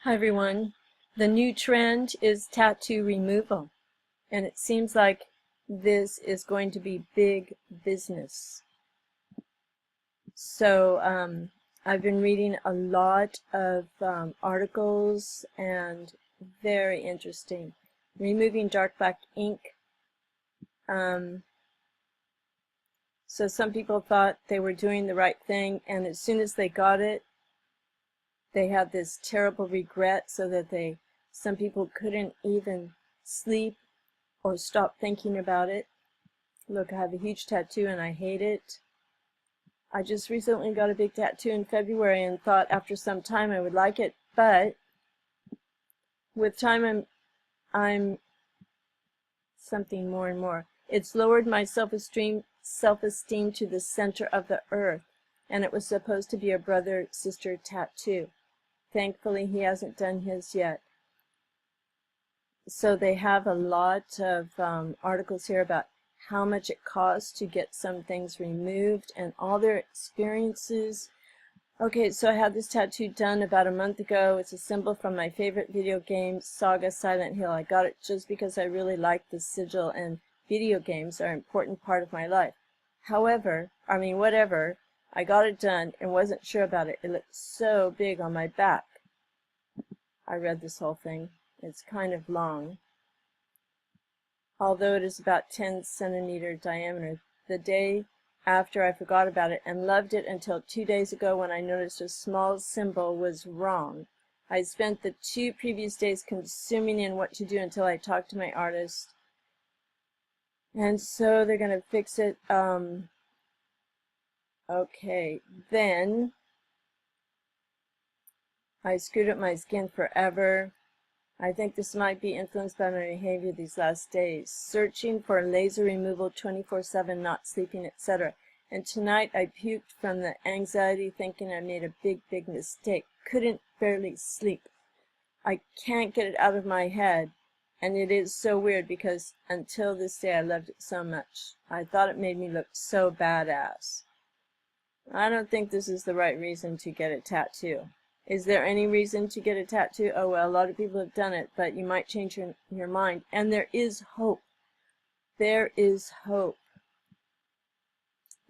Hi everyone. The new trend is tattoo removal, and it seems like this is going to be big business. So I've been reading a lot of articles, and very interesting. Removing dark black ink. So some people thought they were doing the right thing, and as soon as they got it, they had this terrible regret, so that some people couldn't even sleep or stop thinking about it. Look, I have a huge tattoo and I hate it. I just recently got a big tattoo in February and thought after some time I would like it, but with time I'm something more and more. It's lowered my self-esteem to the center of the earth, and it was supposed to be a brother-sister tattoo. Thankfully, he hasn't done his yet. So they have a lot of articles here about how much it costs to get some things removed and all their experiences. Okay, so I had this tattoo done about a month ago. It's a symbol from my favorite video game, Saga Silent Hill. I got it just because I really like the sigil, and video games are an important part of my life. However, whatever, I got it done and wasn't sure about it. It looked so big on my back. I read this whole thing. It's kind of long. Although it is about 10 centimeter diameter. The day after I forgot about it and loved it until 2 days ago when I noticed a small symbol was wrong. I spent the 2 previous days consuming in what to do until I talked to my artist. And so they're going to fix it. Okay, then I screwed up my skin forever. I think this might be influenced by my behavior these last days. Searching for laser removal 24/7, not sleeping, etc. And tonight I puked from the anxiety, thinking I made a big mistake. Couldn't barely sleep. I can't get it out of my head. And it is so weird because until this day I loved it so much. I thought it made me look so badass. I don't think this is the right reason to get a tattoo. Is there any reason to get a tattoo? Oh well, a lot of people have done it, but you might change your mind. And there is hope. There is hope.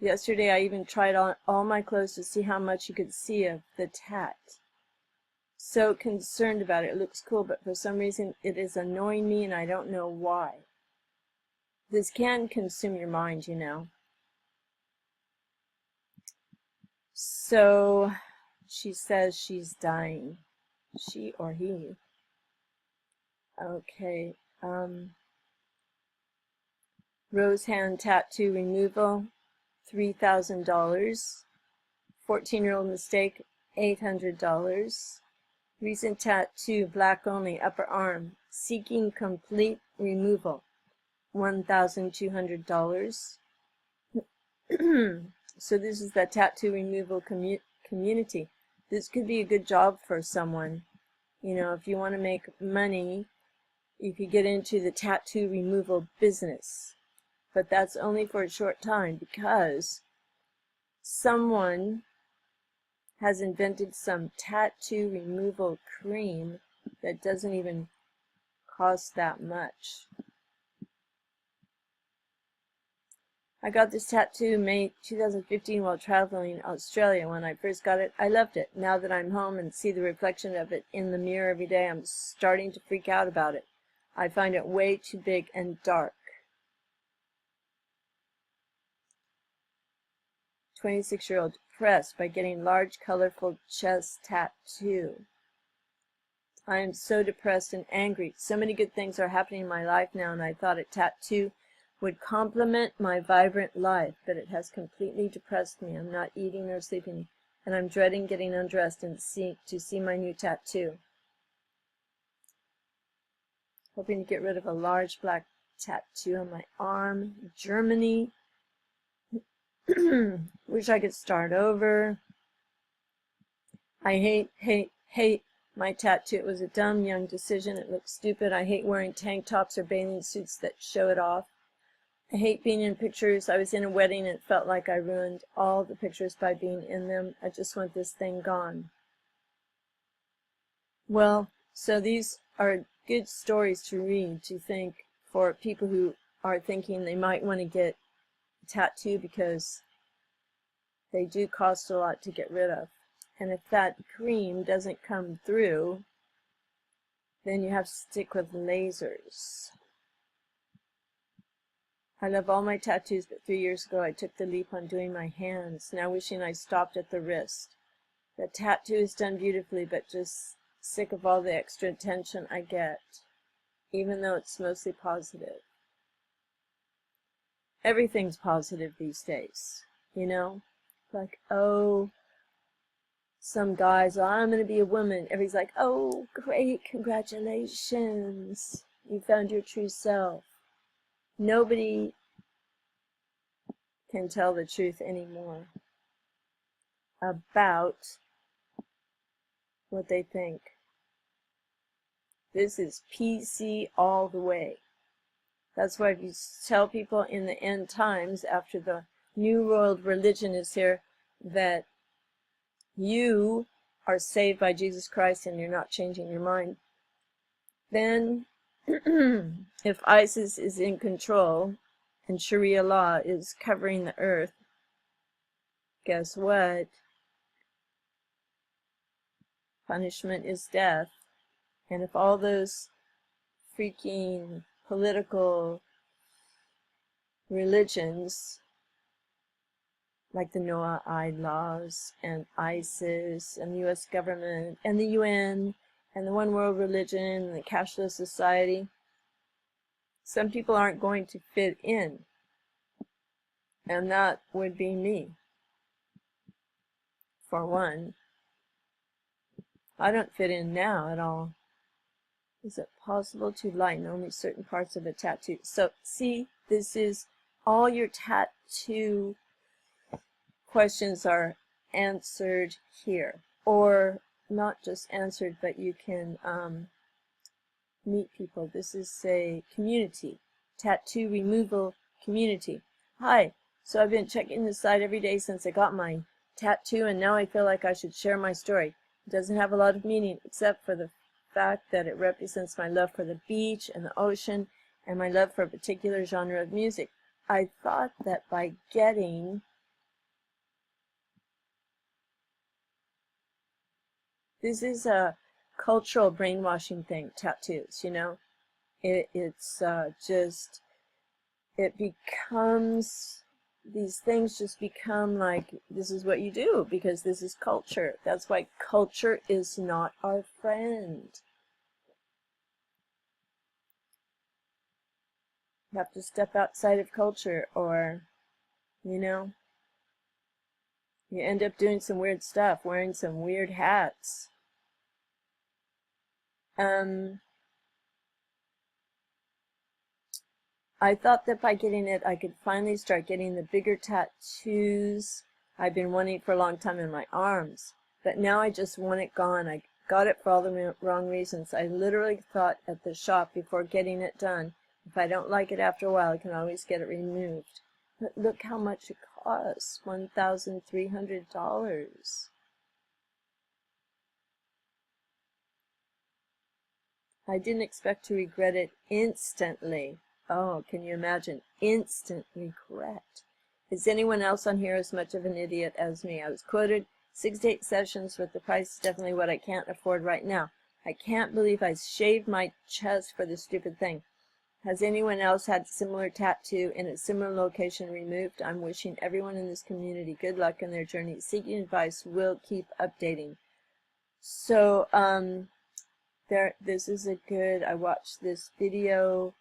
Yesterday I even tried on all my clothes to see how much you could see of the tat. So concerned about it. It looks cool, but for some reason it is annoying me and I don't know why. This can consume your mind, you know. So she says she's dying. She or he. Okay. Rose hand tattoo removal, $3,000. 14-year-old mistake, $800. Recent tattoo, black only, upper arm, seeking complete removal, $1,200. So this is the tattoo removal community. This could be a good job for someone. You know, if you want to make money, you could get into the tattoo removal business. But that's only for a short time because someone has invented some tattoo removal cream that doesn't even cost that much. I got this tattoo May 2015 while traveling Australia. When I first got it, I loved it. Now that I'm home and see the reflection of it in the mirror every day, I'm starting to freak out about it. I find it way too big and dark. 26-year-old depressed by getting large, colorful chest tattoo. I am so depressed and angry. So many good things are happening in my life now, and I thought a tattoo would complement my vibrant life, but it has completely depressed me. I'm not eating or sleeping, and I'm dreading getting undressed and to see my new tattoo. Hoping to get rid of a large black tattoo on my arm. Germany. Wish I could start over. I hate my tattoo. It was a dumb young decision. It looks stupid. I hate wearing tank tops or bathing suits that show it off. I hate being in pictures. I was in a wedding and it felt like I ruined all the pictures by being in them. I just want this thing gone. Well, so these are good stories to read, to think, for people who are thinking they might want to get a tattoo because they do cost a lot to get rid of. And if that cream doesn't come through, then you have to stick with lasers. I love all my tattoos, but 3 years ago I took the leap on doing my hands, now wishing I stopped at the wrist. The tattoo is done beautifully, but just sick of all the extra attention I get, even though it's mostly positive. Everything's positive these days, you know? Like, oh, some guys, oh, I'm going to be a woman. Everybody's like, oh, great, congratulations. You found your true self. Nobody can tell the truth anymore about what they think. This is PC all the way. That's why if you tell people in the end times, after the new world religion is here, that you are saved by Jesus Christ and you're not changing your mind, then if ISIS is in control and Sharia law is covering the earth, guess what? Punishment is death. And if all those freaking political religions, like the Noahide laws and ISIS and the US government and the UN and the one world religion and the cashless society, some people aren't going to fit in. And that would be me. For one, I don't fit in now at all. Is it possible to lighten only certain parts of a tattoo? So, see, this is all your tattoo questions are answered here. Or not just answered, but you can meet people. This is a community, tattoo removal community. Hi, so I've been checking this site every day since I got my tattoo, and now I feel like I should share my story. It doesn't have a lot of meaning except for the fact that it represents my love for the beach and the ocean and my love for a particular genre of music. I thought that by getting this is a cultural brainwashing thing, tattoos, you know. It's just, it becomes, these things just become like, this is what you do because this is culture. That's why culture is not our friend. You have to step outside of culture or, you know, you end up doing some weird stuff, wearing some weird hats. I thought that by getting it, I could finally start getting the bigger tattoos I've been wanting for a long time in my arms. But now I just want it gone. I got it for all the wrong reasons. I literally thought at the shop before getting it done, if I don't like it after a while, I can always get it removed. But look how much it costs, $1,300. I didn't expect to regret it instantly. Oh, can you imagine? Instant regret. Is anyone else on here as much of an idiot as me? I was quoted 6 to 8 sessions, but the price is definitely what I can't afford right now. I can't believe I shaved my chest for this stupid thing. Has anyone else had a similar tattoo in a similar location removed? I'm wishing everyone in this community good luck in their journey. Seeking advice will keep updating. So, this is a good, I watched this video,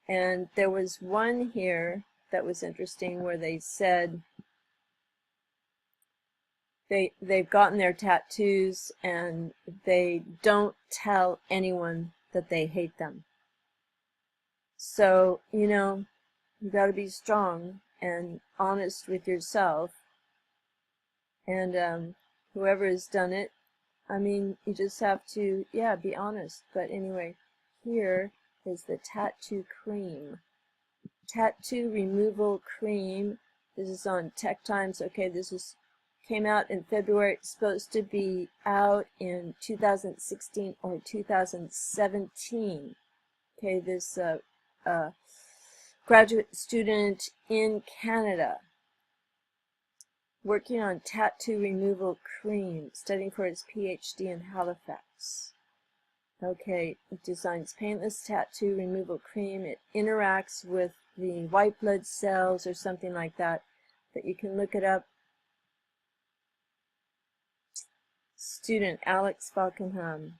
and there was one here that was interesting where they said they've gotten their tattoos and they don't tell anyone that they hate them. So, you know, you got to be strong and honest with yourself, and whoever has done it, I mean, you just have to, yeah, be honest. But anyway, here is the tattoo cream. Tattoo removal cream. This is on Tech Times. Okay, this is Came out in February. It's supposed to be out in 2016 or 2017. Okay, this graduate student in Canada working on tattoo removal cream, studying for his PhD in Halifax. Okay, it designs paintless tattoo removal cream. It interacts with the white blood cells or something like that, but you can look it up. Student Alex Falkenham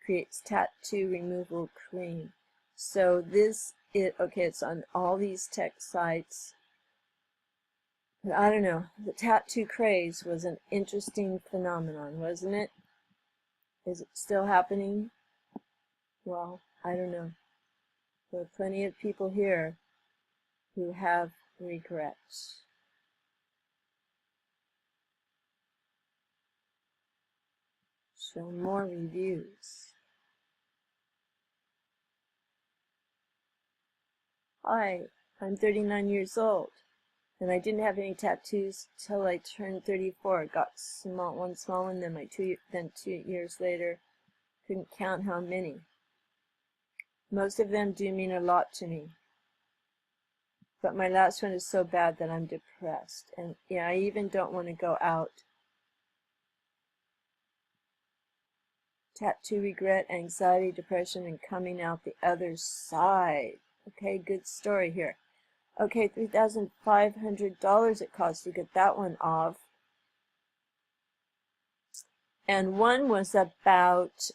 creates tattoo removal cream. So this is, okay, it's on all these tech sites. But I don't know, the tattoo craze was an interesting phenomenon, wasn't it? Is it still happening? Well, I don't know. There are plenty of people here who have regrets. So more reviews. Hi, I'm 39 years old, and I didn't have any tattoos till I turned 34. Got one small one, then 2 years later, couldn't count how many. Most of them do mean a lot to me. But my last one is so bad that I'm depressed. And yeah, I even don't want to go out. Tattoo regret, anxiety, depression, and coming out the other side. Okay, good story here. Okay, $3,500 it cost to get that one off. And one was about,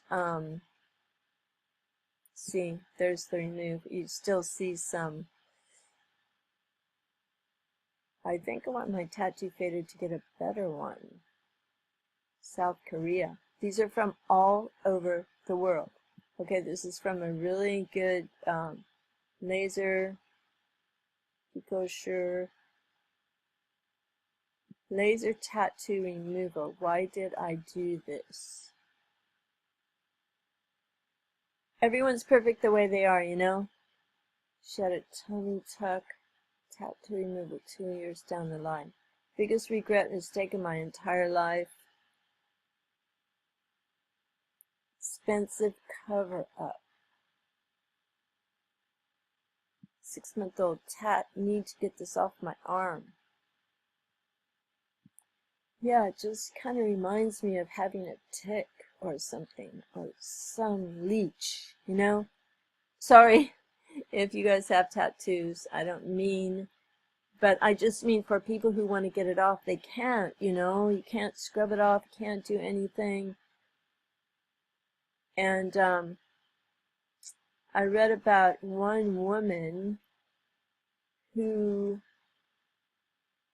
see, there's the remove. You still see some. I think I want my tattoo faded to get a better one. South Korea. These are from all over the world. Okay, this is from a really good laser Picosure laser tattoo removal. Why did I do this? Everyone's perfect the way they are, you know? She had a tummy tuck tattoo removal 2 years down the line. Biggest regret, mistake in my entire life. Expensive cover-up. 6-month-old tat. Need to get this off my arm. Yeah, it just kind of reminds me of having a tick or something, or some leech, you know? Sorry if you guys have tattoos. I don't mean, but I just mean for people who want to get it off, they can't, you know? You can't scrub it off, you can't do anything. And I read about one woman who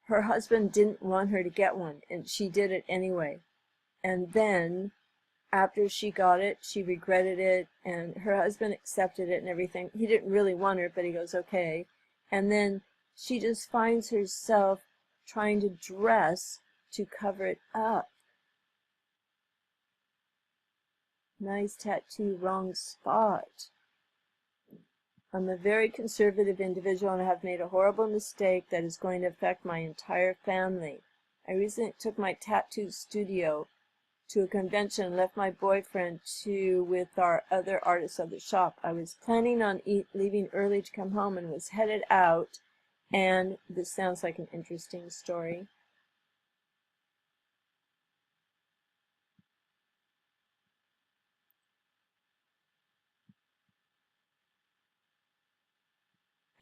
her husband didn't want her to get one, and she did it anyway. And then after she got it, she regretted it, and her husband accepted it and everything. He didn't really want her, but he goes, okay. And then she just finds herself trying to dress to cover it up. Nice tattoo, wrong spot. I'm a very conservative individual and have made a horrible mistake that is going to affect my entire family. I recently took my tattoo studio to a convention and left my boyfriend with our other artists of the shop. I was planning on leaving early to come home and was headed out, and this sounds like an interesting story.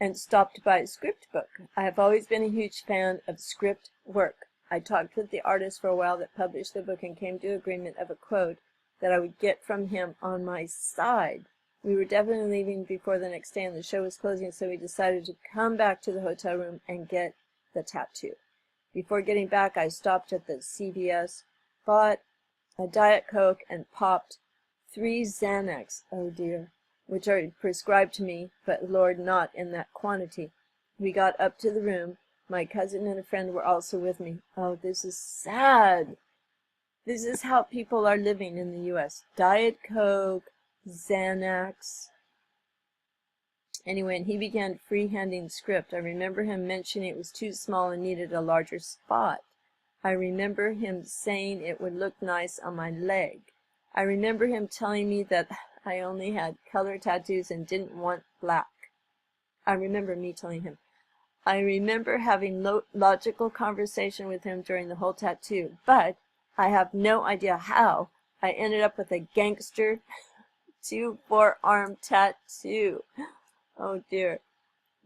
And stopped by a script book. I have always been a huge fan of script work. I talked with the artist for a while that published the book and came to agreement of a quote that I would get from him on my side. We were definitely leaving before the next day and the show was closing, so we decided to come back to the hotel room and get the tattoo. Before getting back, I stopped at the CVS, bought a Diet Coke, and popped 3 Xanax. Oh dear. Which are prescribed to me, but Lord, not in that quantity. We got up to the room. My cousin and a friend were also with me. Oh, this is sad. This is how people are living in the U.S. Diet Coke, Xanax. Anyway, and he began freehanding script. I remember him mentioning it was too small and needed a larger spot. I remember him saying it would look nice on my leg. I remember him telling me that I only had color tattoos and didn't want black. I remember me telling him. I remember having logical conversation with him during the whole tattoo, but I have no idea how I ended up with a gangster 2 forearm tattoo. Oh dear.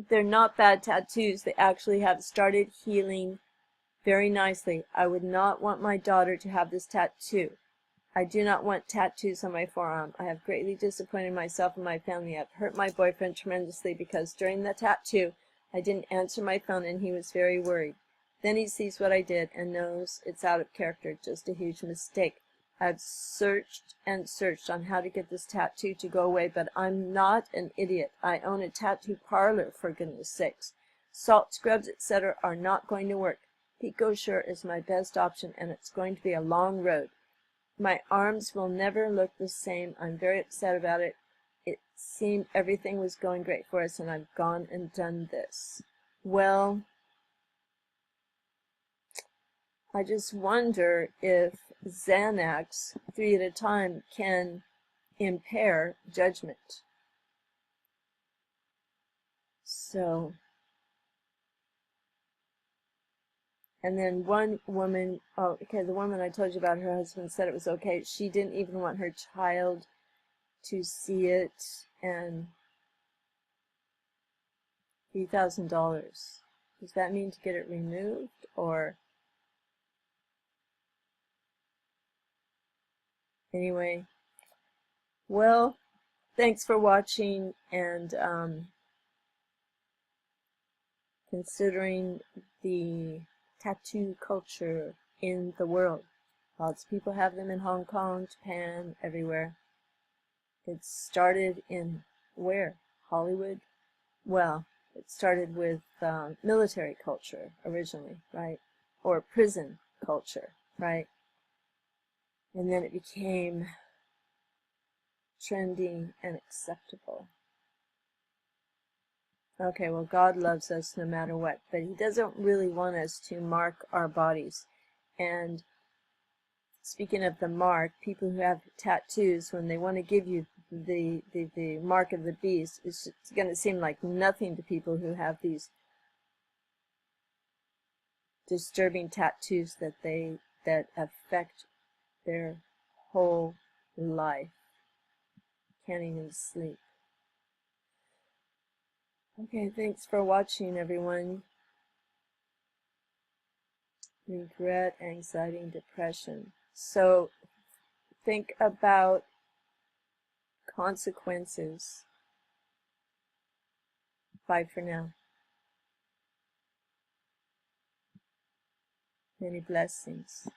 They're not bad tattoos. They actually have started healing very nicely. I would not want my daughter to have this tattoo. I do not want tattoos on my forearm. I have greatly disappointed myself and my family. I've hurt my boyfriend tremendously because during the tattoo, I didn't answer my phone and he was very worried. Then he sees what I did and knows it's out of character, just a huge mistake. I've searched and searched on how to get this tattoo to go away, but I'm not an idiot. I own a tattoo parlor, for goodness sakes. Salt scrubs, etc. are not going to work. PicoSure is my best option, and it's going to be a long road. My arms will never look the same. I'm very upset about it. It seemed everything was going great for us, and I've gone and done this. Well, I just wonder if Xanax, 3 at a time, can impair judgment. So, and then one woman, oh, okay, the woman I told you about, her husband said it was okay. She didn't even want her child to see it, and $3,000. Does that mean to get it removed, or anyway? Well, thanks for watching, and considering the tattoo culture in the world. Lots of people have them in Hong Kong, Japan, everywhere. It started in where? Hollywood? Well, it started with military culture originally, right? Or prison culture, right? And then it became trendy and acceptable. Okay, well, God loves us no matter what, but he doesn't really want us to mark our bodies. And speaking of the mark, people who have tattoos, when they want to give you the mark of the beast, it's going to seem like nothing to people who have these disturbing tattoos that affect their whole life. Can't even sleep. Okay, thanks for watching, everyone. Regret, anxiety, and depression. So think about consequences. Bye for now. Many blessings.